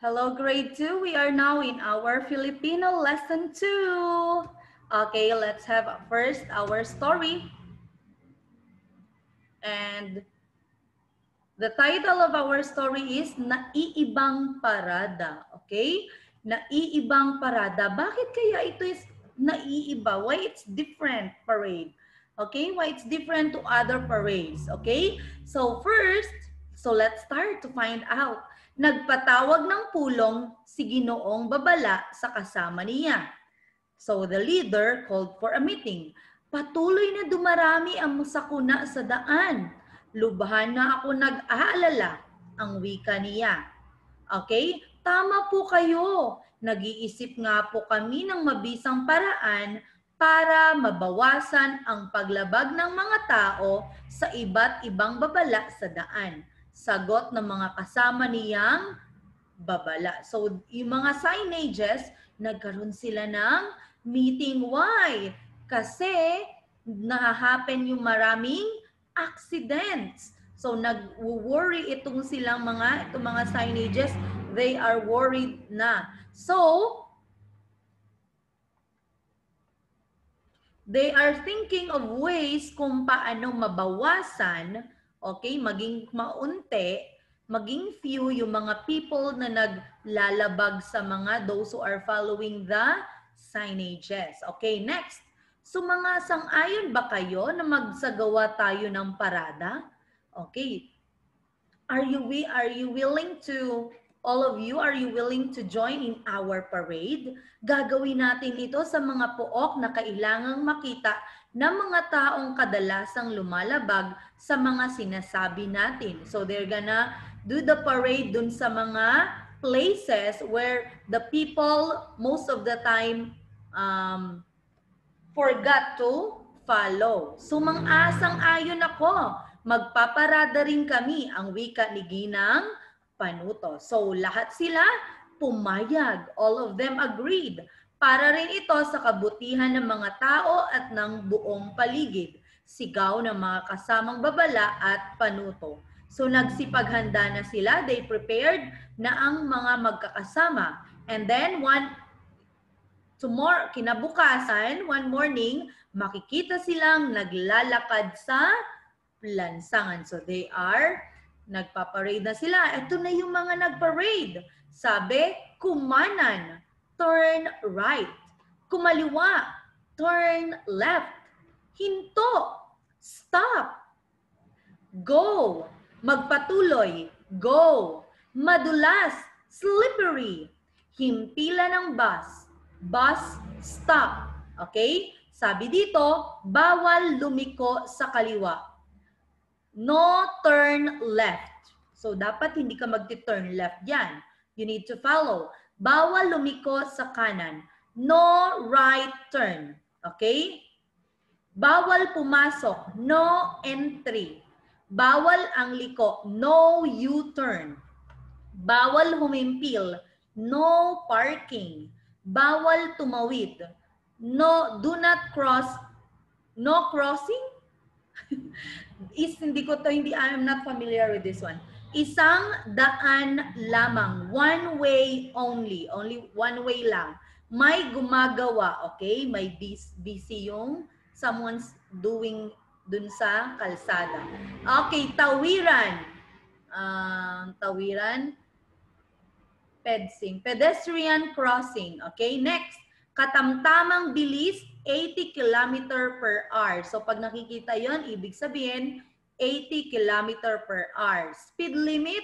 Hello, grade 2. We are now in our Filipino lesson 2. Okay, let's have first our story. And the title of our story is Naiibang Parada. Okay? Naiibang Parada. Bakit kaya ito is naiiba? Why it's different parade? Okay? Why it's different to other parades? Okay? So first, let's start to find out. Nagpatawag ng pulong si Ginoong Babala sa kasama niya. So the leader called for a meeting. Patuloy na dumarami ang sakuna sa daan. Lubhan na ako nag-aalala, ang wika niya. Okay? Tama po kayo. Nag-iisip nga po kami ng mabisang paraan para mabawasan ang paglabag ng mga tao sa iba't ibang babala sa daan. Sagot ng mga kasama niyang babala. So, yung mga signages, nagkaroon sila ng meeting. Why? Kasi nahahappen yung maraming accidents. So, nag-worry itong mga signages, they are worried na. So, they are thinking of ways kung paano mabawasan, okay, maging maunti, maging few yung mga people na naglalabag sa mga those who are following the signages. Okay, next. So mga sang-ayon ba kayo na magsagawa tayo ng parada? Okay. Are you willing to, all of you, are you willing to join in our parade? Gagawin natin ito sa mga pook na kailangang makita ng mga taong kadalasang lumalabag sa mga sinasabi natin. So they're gonna do the parade dun sa mga places where the people most of the time forgot to follow. So mang-asang-ayon ako, magpaparada rin kami, ang wika ni Ginang Panuto. So lahat sila pumayag, all of them agreed. Para rin ito sa kabutihan ng mga tao at ng buong paligid. Sigaw ng mga kasamang babala at panuto. So nagsipaghanda na sila, they prepared na ang mga magkakasama. And then kinabukasan, one morning, makikita silang naglalakad sa lansangan. So they are, nagpaparade na sila. Ito na yung mga nagparade. Sabi, kumanan, turn right. Kumaliwa, turn left. Hinto, stop. Go, magpatuloy, go. Madulas, slippery. Himpila ng bus, bus stop. Okay? Sabi dito, bawal lumiko sa kaliwa. No turn left. So, dapat hindi ka magti-turn left yan. You need to follow. Bawal lumiko sa kanan. No right turn. Okay? Bawal pumasok. No entry. Bawal ang liko. No U-turn. Bawal humimpil. No parking. Bawal tumawid. No, do not cross. No crossing? I'm not familiar with this one. Isang daan lamang. One way only. Only one way lang. May gumagawa, okay? May busy yung someone's doing dun sa kalsada. Okay, tawiran. Tawiran. Pedestrian crossing. Okay, next. Katamtamang bilis, 80 km per hour. So pag nakikita yon, ibig sabihin 80 km per hour. Speed limit,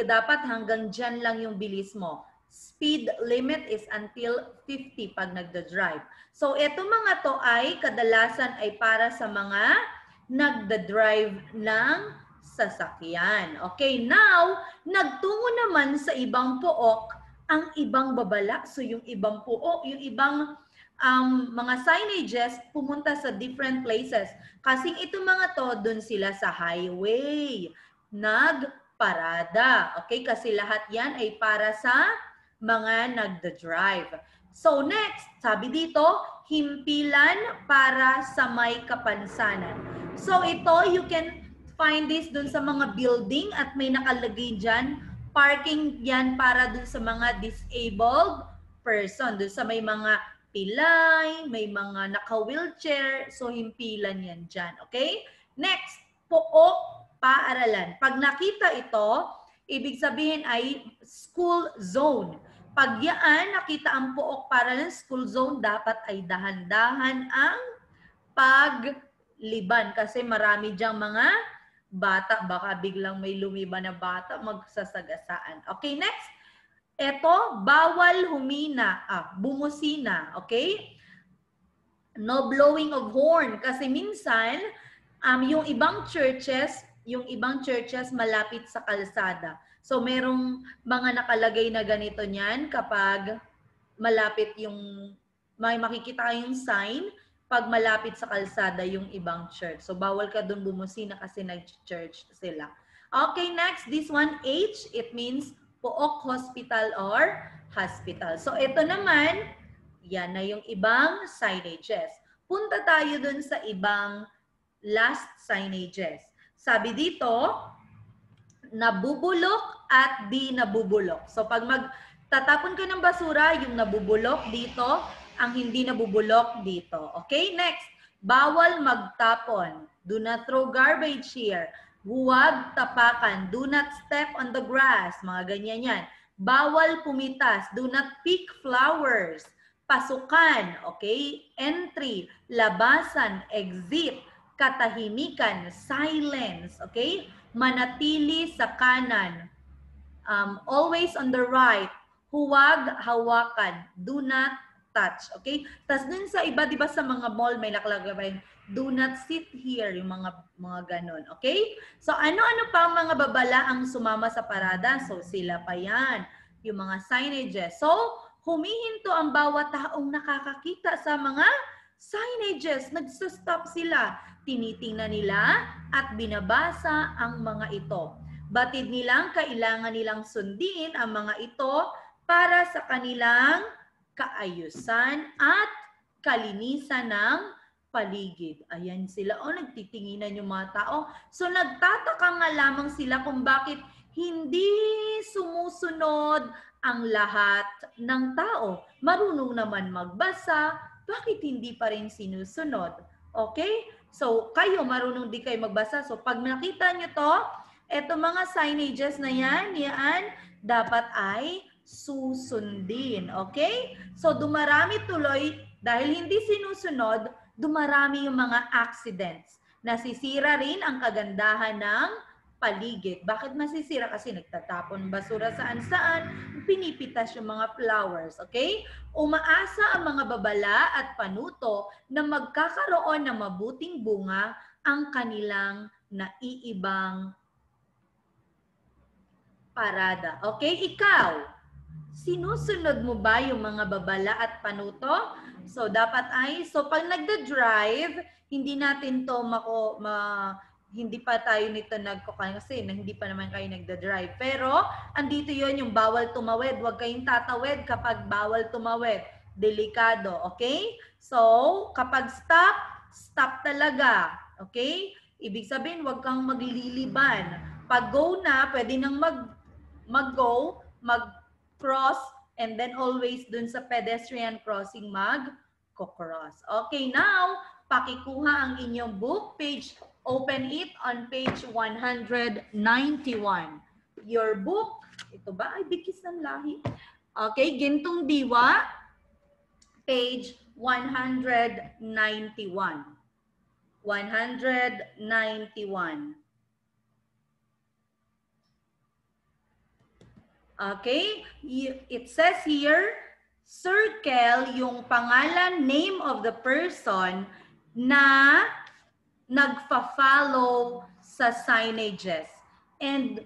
dapat hanggang dyan lang yung bilis mo. Speed limit is until 50 pag nagda-drive. So ito mga to ay kadalasan ay para sa mga nagda-drive ng sasakyan. Okay, now, nagtungo naman sa ibang pook ang ibang babala. So yung ibang pook, yung ibang mga signages pumunta sa different places. Kasing ito mga to, dun sila sa highway. Nagparada. Okay, kasi lahat yan ay para sa mga nagda-drive. So next, sabi dito, himpilan para sa may kapansanan. So ito, you can find this dun sa mga building at may nakalagay dyan, Parking yan para dun sa mga disabled person. Dun sa may mga pilay, may mga naka-wheelchair. So, himpilan yan dyan. Okay? Next, pook paaralan. Pag nakita ito, ibig sabihin ay school zone. Pag yan, nakita ang pook paaralan, school zone, dapat ay dahan-dahan ang pagliban. Kasi marami dyang mga bata, baka biglang may lumiban na bata, magsasagasaan. Okay, next. Ito, bawal humina, bumusina, okay? No blowing of horn. Kasi minsan, yung ibang churches malapit sa kalsada. So, merong mga nakalagay na ganito niyan kapag malapit yung, may makikita kayong sign, pag malapit sa kalsada yung ibang church. So, bawal ka dun bumusina kasi nag-church sila. Okay, next. This one, H, it means pook hospital or hospital. So, ito naman, yan na yung ibang signages. Punta tayo dun sa ibang last signages. Sabi dito, nabubulok at di nabubulok. So, pag magtatapon ka ng basura, yung nabubulok dito, ang hindi nabubulok dito. Okay, next. Bawal magtapon. Do not throw garbage here. Huwag tapakan. Do not step on the grass. Mga ganyan yan. Bawal pumitas. Do not pick flowers. Pasukan. Okay? Entry. Labasan. Exit. Katahimikan. Silence. Okay? Manatili sa kanan. Always on the right. Huwag hawakan. Do not touch. Okay? Tapos dun sa iba, di ba sa mga mall, may nakalagay, do not sit here, yung mga ganun. Okay? So, ano-ano pa ang mga babala ang sumama sa parada? So, sila pa yan. Yung mga signages. So, humihinto ang bawat taong nakakakita sa mga signages. Nagsa-stop sila. Tinitingnan nila at binabasa ang mga ito. Batid nilang kailangan nilang sundin ang mga ito para sa kanilang kaayusan at kalinisan ng paligid. Ayan sila. Nagtitinginan yung mga tao. So, nagtataka nga lamang sila kung bakit hindi sumusunod ang lahat ng tao. Marunong naman magbasa, bakit hindi pa rin sinusunod? Okay? So, kayo, marunong di kayo magbasa. So, pag nakita nyo to, eto mga signages na yan, dapat ay susundin. Okay? So, dumarami tuloy, dahil hindi sinusunod, dumarami yung mga accidents. Nasisira rin ang kagandahan ng paligid. Bakit masisira? Kasi nagtatapon basura saan-saan, pinipitas yung mga flowers. Okay? Umaasa ang mga babala at panuto na magkakaroon ng mabuting bunga ang kanilang naiibang parada. Okay? Ikaw, sinusunod mo ba yung mga babala at panuto? So, dapat ay, pag nagda-drive, hindi natin to hindi pa tayo nito nagkukain kasi hindi pa naman kayo nagda-drive. Pero, andito yon yung bawal tumawid. Huwag kayong tatawid kapag bawal tumawid. Delikado, okay? So, kapag stop talaga. Okay? Ibig sabihin, huwag kang magliliban. Pag go na, pwede nang mag-go, mag-cross, and then always dun sa pedestrian crossing mag-cross. Okay, now, pakikuha ang inyong book, open it on page 191. Your book, ito ba? Ay, bigkis ng lahi. Okay, Gintong Diwa, page 191. 191. Okay? It says here, circle yung pangalan, name of the person na nagfa-follow sa signages. And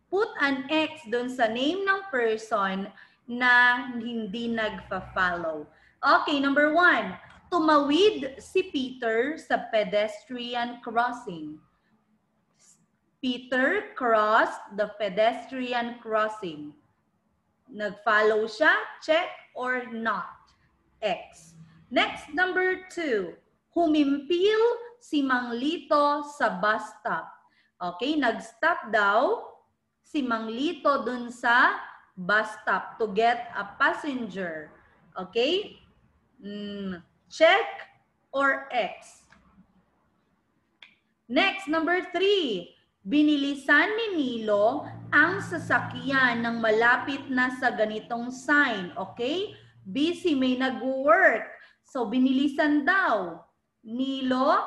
put an X dun sa name ng person na hindi nagfa-follow. Okay, number 1. Tumawid si Peter sa pedestrian crossing. Peter crossed the pedestrian crossing. Nag-follow siya? Check or not? X. Next, number 2. Humimpil si Mang Lito sa bus stop. Okay, nag-stop daw si Mang Lito dun sa bus stop to get a passenger. Okay? Check or X. Next, number 3. Binilisan ni Nilo ang sasakyan ng malapit na sa ganitong sign. Okay? Busy, may nag-work. So, binilisan daw. Nilo,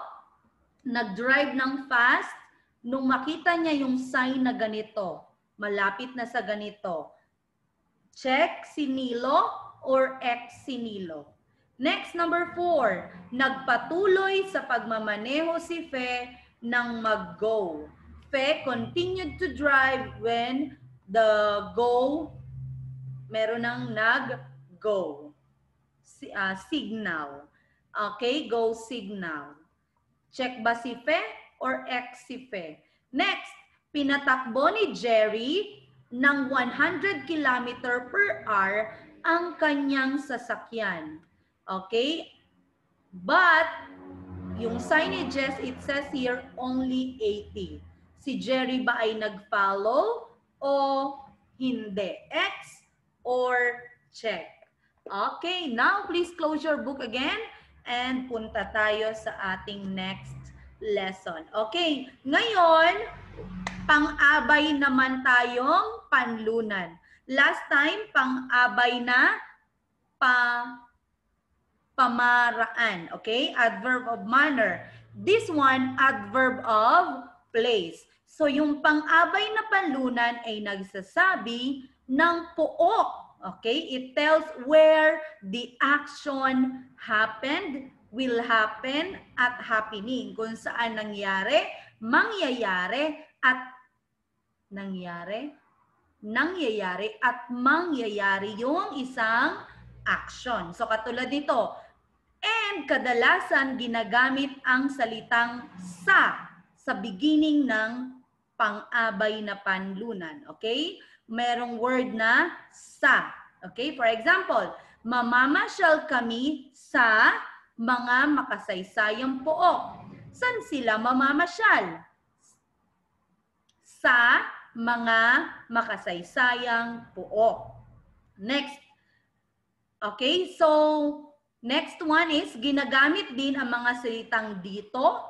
nag-drive ng fast nung makita niya yung sign na ganito. Malapit na sa ganito. Check si Nilo or X si Nilo. Next, number 4. Nagpatuloy sa pagmamaneho si Fe nang mag-go. Fe continued to drive when the go, meron ng nag-go. Signal. Okay, go signal. Check ba si Fe or X si Fe? Next, pinatakbo ni Jerry ng 100 km per hour ang kanyang sasakyan. Okay? But, yung signages, it says here, only 80. Si Jerry ba ay nag-follow o hindi? X or check? Okay, now please close your book again and punta tayo sa ating next lesson. Okay, ngayon, pang-abay naman tayong panlunan. Last time, pang-abay na pamaraan. Okay? Adverb of manner. This one, adverb of place. So, yung pang-abay na panlunan ay nagsasabi ng pook. Okay? It tells where the action happened, will happen, at happening. Kung saan nangyari, mangyayari, at mangyayari yung isang action. So katulad nito, and kadalasan ginagamit ang salitang sa beginning ng pang-abay na panlunan. Okay? Merong word na sa. Okay? For example, mamamasyal kami sa mga makasaysayang pook. Saan sila mamamasyal? Sa mga makasaysayang pook. Next. Okay, so next one is ginagamit din ang mga salitang dito,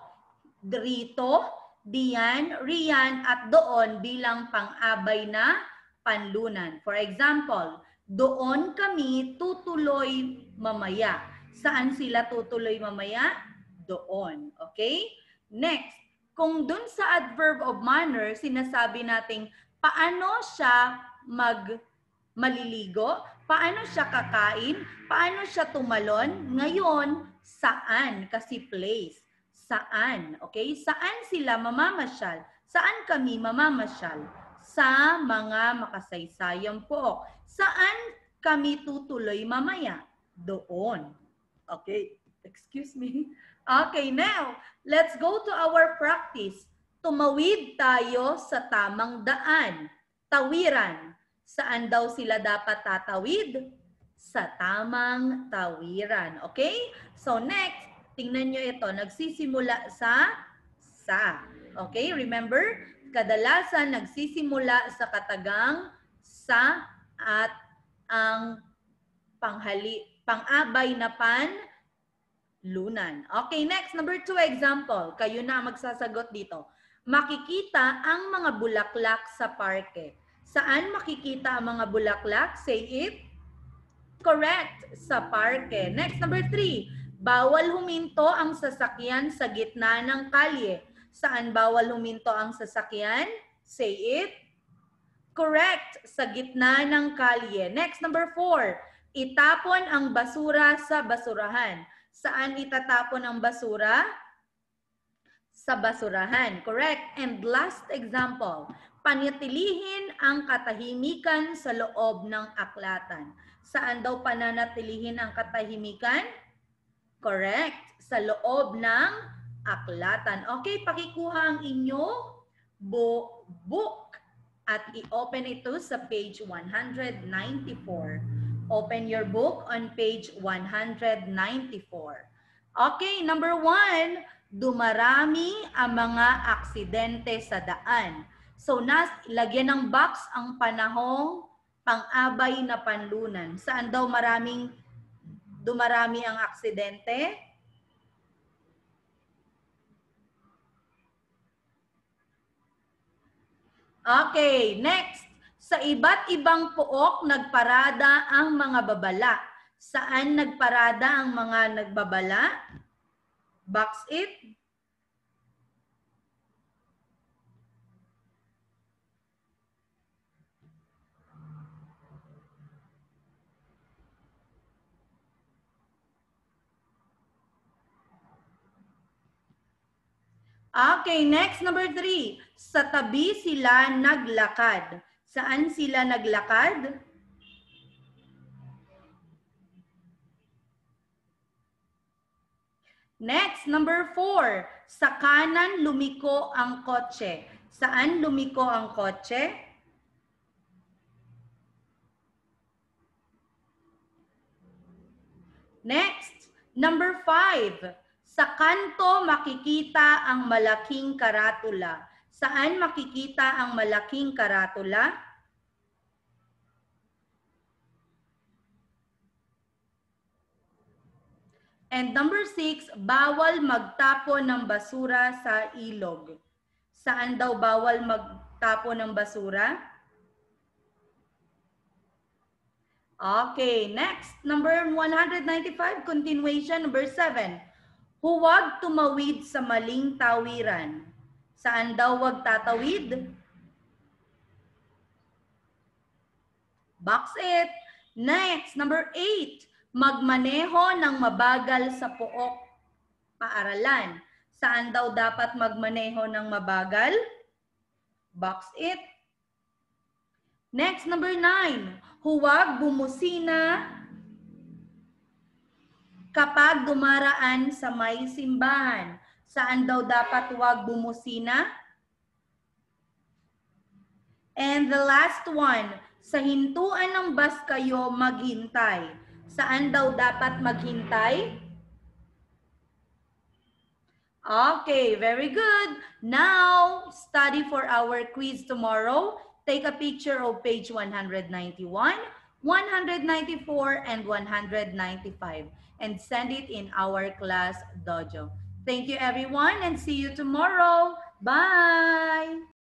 rito, diyan, riyan, at doon bilang pang-abay na panlunan. For example, doon kami tutuloy mamaya. Saan sila tutuloy mamaya? Doon. Okay? Next. Kung dun sa adverb of manner, sinasabi nating paano siya maliligo, paano siya kakain, paano siya tumalon, ngayon, saan? Kasi place. Saan? Okay? Saan sila mamamasyal? Saan kami mamamasyal? Sa mga makasaysayang pook. Saan kami tutuloy mamaya? Doon. Okay? Excuse me. Okay, now, let's go to our practice. Tumawid tayo sa tamang daan. Tawiran. Saan daw sila dapat tatawid? Sa tamang tawiran. Okay? So next, tingnan nyo ito. Nagsisimula sa. Okay? Remember, kadalasan nagsisimula sa katagang sa at ang pang-abay na lunan. Okay, next, number 2 example. Kayo na magsasagot dito. Makikita ang mga bulaklak sa parke. Saan makikita ang mga bulaklak? Say it. Correct. Sa parke. Next, number 3. Bawal huminto ang sasakyan sa gitna ng kalye. Saan bawal huminto ang sasakyan? Say it. Correct. Sa gitna ng kalye. Next, number 4. Itapon ang basura sa basurahan. Saan itatapon ang basura? Sa basurahan. Correct. And last example, panatilihin ang katahimikan sa loob ng aklatan. Saan daw pananatilihin ang katahimikan? Correct. Sa loob ng aklatan. Okay, pakikuha ang inyong book at i-open ito sa page 194. Open your book on page 194. Okay, number 1, dumarami ang mga aksidente sa daan. So, lagyan ng box ang panahong pang-abay na panlunan. Saan daw dumarami ang aksidente? Okay, next. Sa iba't ibang pook nagparada ang mga babala. Saan nagparada ang mga nagbabala? Box it. Okay, next, number 3. Sa tabi sila naglakad. Saan sila naglakad? Next, number 4. Sa kanan lumiko ang kotse. Saan lumiko ang kotse? Next, number 5. Sa kanto makikita ang malaking karatula. Saan makikita ang malaking karatula? And number 6, bawal magtapon ng basura sa ilog. Saan daw bawal magtapon ng basura? Okay, next. Number 195, continuation. Number 7, huwag tumawid sa maling tawiran. Saan daw wag tatawid? Box it. Next, number 8, magmaneho ng mabagal sa pook paaralan. Saan daw dapat magmaneho ng mabagal? Box it. Next, number 9, huwag bumusina kapag dumaraan sa may simbahan. Saan daw dapat huwag bumusina? And the last one, sa hintuan ng bus kayo maghintay. Saan daw dapat maghintay? Okay, very good. Now, study for our quiz tomorrow. Take a picture of page 191, 194, and 195 and send it in our class dojo. Thank you, everyone, and see you tomorrow. Bye!